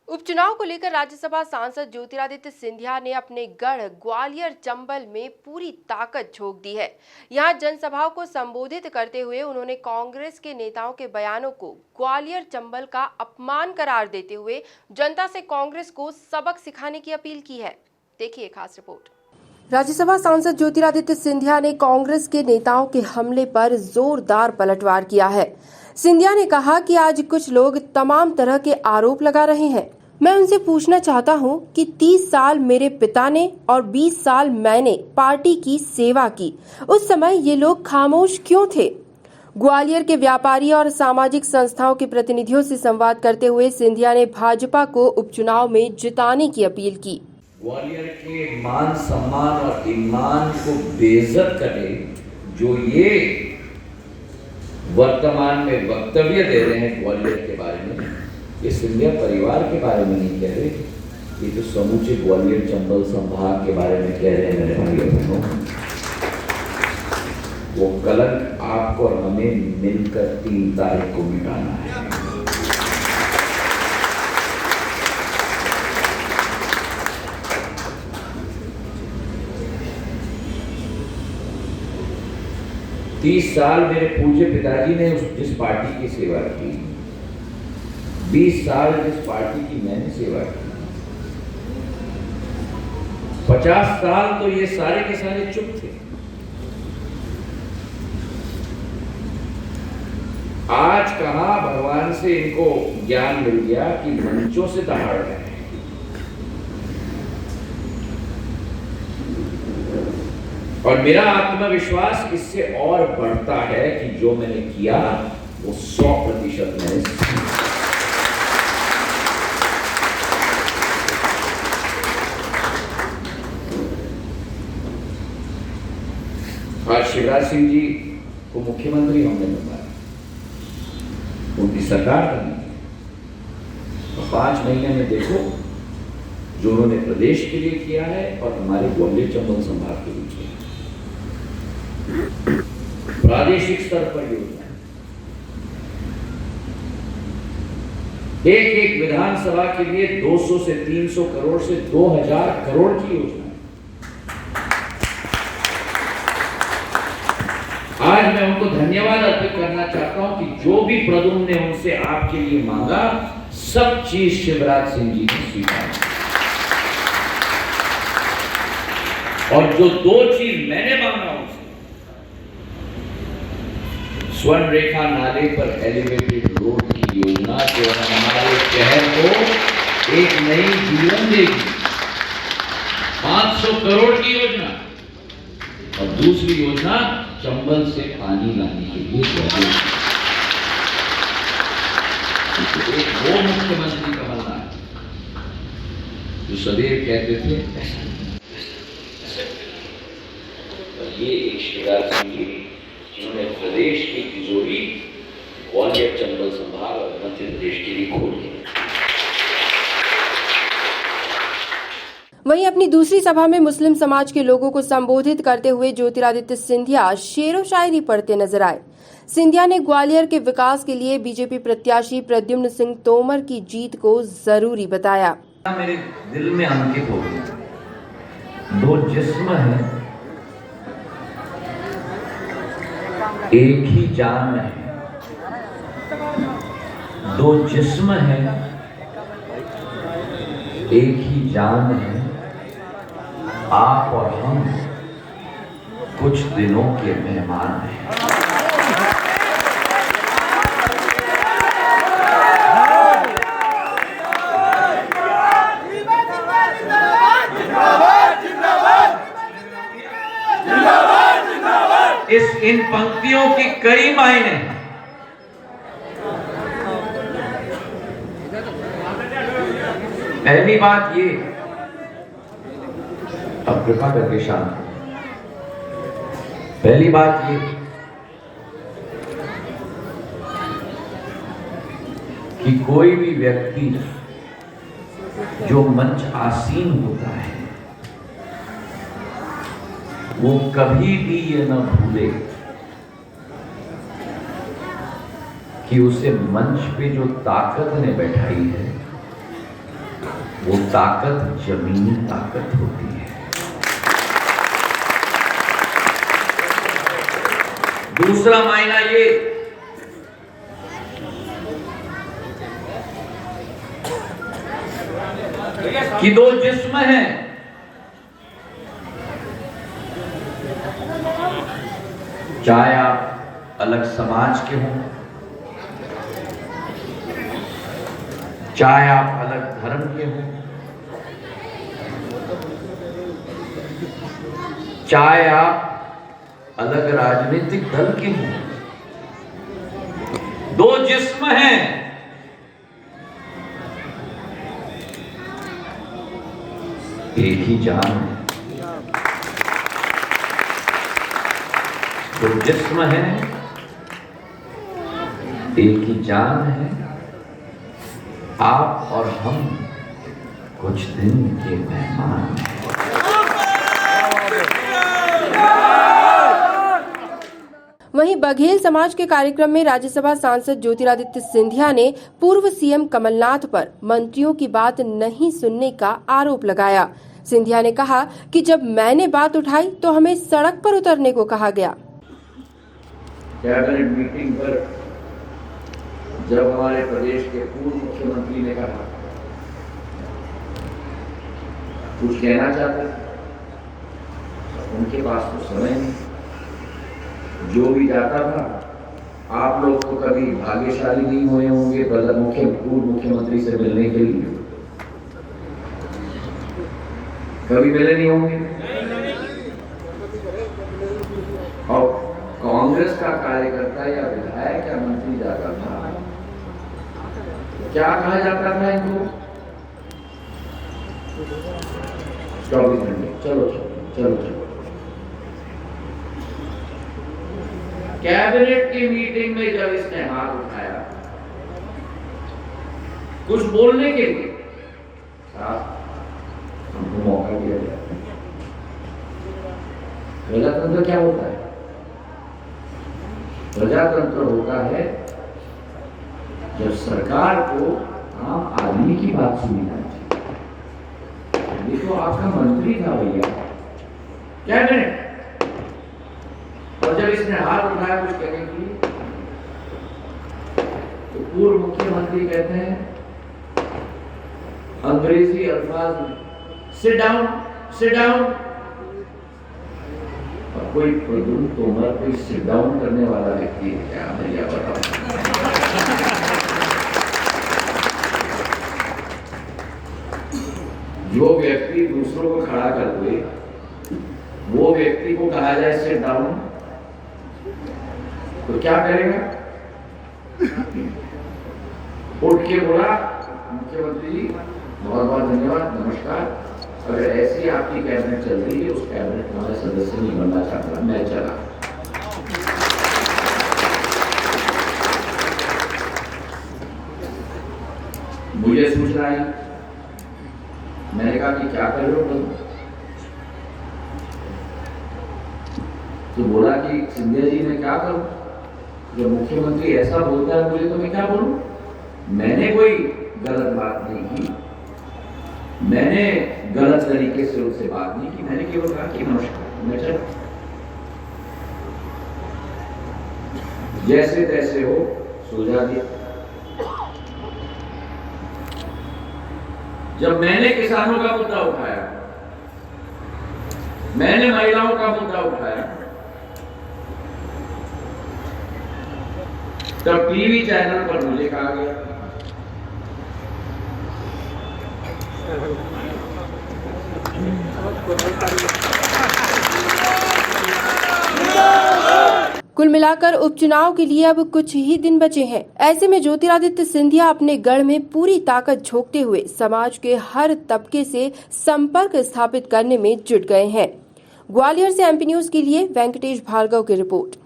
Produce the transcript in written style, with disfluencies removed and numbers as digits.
उपचुनाव को लेकर राज्यसभा सांसद ज्योतिरादित्य सिंधिया ने अपने गढ़ ग्वालियर चंबल में पूरी ताकत झोंक दी है। यहां जनसभाओं को संबोधित करते हुए उन्होंने कांग्रेस के नेताओं के बयानों को ग्वालियर चंबल का अपमान करार देते हुए जनता से कांग्रेस को सबक सिखाने की अपील की है। देखिए खास रिपोर्ट। राज्यसभा सांसद ज्योतिरादित्य सिंधिया ने कांग्रेस के नेताओं के हमले पर जोरदार पलटवार किया है। सिंधिया ने कहा कि आज कुछ लोग तमाम तरह के आरोप लगा रहे हैं। मैं उनसे पूछना चाहता हूं कि 30 साल मेरे पिता ने और 20 साल मैंने पार्टी की सेवा की, उस समय ये लोग खामोश क्यों थे? ग्वालियर के व्यापारी और सामाजिक संस्थाओं के प्रतिनिधियों से संवाद करते हुए सिंधिया ने भाजपा को उपचुनाव में जिताने की अपील की। ग्वालियर के मान सम्मान और ईमान को बेइज्जत करे जो ये वर्तमान में वक्तव्य दे रहे हैं ग्वालियर के बारे में, ये सिंधिया परिवार के बारे में नहीं कह रहे, ये तो समूचे ग्वालियर चंबल संभाग के बारे में कह रहे हैं मेरे भाई बहनों। वो कलंक आपको और हमें मिलकर 3 तारीख को मिटाना है। तीस साल मेरे पूज्य पिताजी ने जिस पार्टी की सेवा की, 20 साल जिस पार्टी की मैंने सेवा की, 50 साल तो ये सारे के सारे चुप थे। आज कहां भगवान से इनको ज्ञान मिल गया कि मंचों से दहाड़ रहे हैं। और मेरा आत्मविश्वास इससे और बढ़ता है कि जो मैंने किया वो 100% मैंने आज शिवराज सिंह जी को मुख्यमंत्री हमने बनवाया, उनकी सरकार बनी, और 5 महीने में देखो जो उन्होंने प्रदेश के लिए किया है और हमारे ग्वालियर चंबल संभाग के लिए किया है। प्रादेशिक स्तर पर योजना, एक विधानसभा के लिए 200 से 300 करोड़ से 2000 करोड़ की योजना। आज मैं उनको धन्यवाद अर्पित करना चाहता हूं कि जो भी प्रदुम्न ने उनसे आपके लिए मांगा, सब चीज शिवराज सिंह जी ने स्वीकार, और जो 2 चीज मैंने मांगा उनसे, स्वर्ण रेखा नाले पर एलिवेटेड रोड की योजना जो हमारे शहर को एक नई जीवन देगी, 500 करोड़ की योजना, और दूसरी योजना चंबल से पानी लाने के लिए एक वो मुख्यमंत्री कमलनाथ जो सदैव कहते थे ये एक शिवराज सिंह जी जिन्होंने प्रदेश की तिजोरी ग्वालियर चंबल संभाग और मध्य प्रदेश के लिए खोल दी। वहीं अपनी दूसरी सभा में मुस्लिम समाज के लोगों को संबोधित करते हुए ज्योतिरादित्य सिंधिया शेरो शायरी पढ़ते नजर आए। सिंधिया ने ग्वालियर के विकास के लिए बीजेपी प्रत्याशी प्रद्युम्न सिंह तोमर की जीत को जरूरी बताया। मेरे दिल में अंकित हो गया, 2 जिस्म है, एक ही जान है, 2 जिस्म है, एक ही जान है, आप और हम कुछ दिनों के मेहमान हैं। इन पंक्तियों की कई मायने हैं। पहली बात ये, अब कृपा करके शांत, पहली बात ये कि कोई भी व्यक्ति जो मंच आसीन होता है वो कभी भी ये न भूले कि उसे मंच पे जो ताकत ने बैठाई है वो ताकत जमीनी ताकत होती है। दूसरा मायना ये कि दो जिस्म हैं, चाहे आप अलग समाज के हों, चाहे आप अलग धर्म के हों, चाहे आप अलग राजनीतिक दल के हों, दो जिस्म हैं, एक ही जान है। दो जिस्म है, एक ही जान है। आप और हम कुछ दिन के मेहमान हैं। वहीं बघेल समाज के कार्यक्रम में राज्यसभा सांसद ज्योतिरादित्य सिंधिया ने पूर्व सीएम कमलनाथ पर मंत्रियों की बात नहीं सुनने का आरोप लगाया। सिंधिया ने कहा कि जब मैंने बात उठाई तो हमें सड़क पर उतरने को कहा गया। कैबिनेट मीटिंग पर जब हमारे प्रदेश के पूर्व मुख्यमंत्री ने कहा कुछ कहना चाहते, उनके पास तो समय नहीं। जो भी जाता था, आप लोग तो कभी भाग्यशाली नहीं हुए होंगे पूर्व मुख्यमंत्री से मिलने के लिए, कभी मिले नहीं होंगे। और कांग्रेस का कार्यकर्ता या विधायक या मंत्री जाता था, क्या कहा जाता था इनको? 24 घंटे चलो चलो चलो चलो। कैबिनेट की मीटिंग में जब इसने हाथ उठाया कुछ बोलने के लिए, हमको मौका दिया गया। प्रजातंत्र क्या होता है? प्रजातंत्र होता है जब सरकार को आम आदमी की बात सुननी चाहिए। ये तो आपका मंत्री था भैया, कैबिनेट, और जब इसने हाथ उठाया कुछ कहने के लिए तो पूर्व मुख्यमंत्री कहते हैं अंग्रेजी अल्फाज में, सिट डाउन सिट डाउन। और कोई प्रद्युम्न तोमर कोई सिट डाउन करने वाला व्यक्ति है क्या? भैया बताओ। जो व्यक्ति दूसरों को खड़ा कर दे, वो व्यक्ति को कहा जाए सिट डाउन, तो क्या करेगा? उठ के बोला मुख्यमंत्री जी बहुत बहुत धन्यवाद, नमस्कार, अगर ऐसी आपकी कैबिनेट चल रही है, उस कैबिनेट में मैं सदस्य नहीं बनना चाहता, मैं चला। मुझे सूचना आई, मैंने कहा कि क्या कर रहे हो? तो बोला कि सिंधिया जी मैं क्या करूं? जब मुख्यमंत्री ऐसा बोलता है मुझे, तो मैं क्या बोलूं? मैंने कोई गलत बात नहीं की, मैंने गलत तरीके से उनसे बात नहीं की, मैंने केवल कहा कि नमस्कार, मैं चला। जैसे तैसे हो सुलझा दिया। जब मैंने किसानों का मुद्दा उठाया, मैंने महिलाओं का मुद्दा उठाया, तब टीवी चैनल पर मुझे कहा गया कुल मिलाकर उपचुनाव के लिए अब कुछ ही दिन बचे हैं। ऐसे में ज्योतिरादित्य सिंधिया अपने गढ़ में पूरी ताकत झोंकते हुए समाज के हर तबके से संपर्क स्थापित करने में जुट गए हैं। ग्वालियर से एमपी न्यूज के लिए वेंकटेश भार्गव की रिपोर्ट।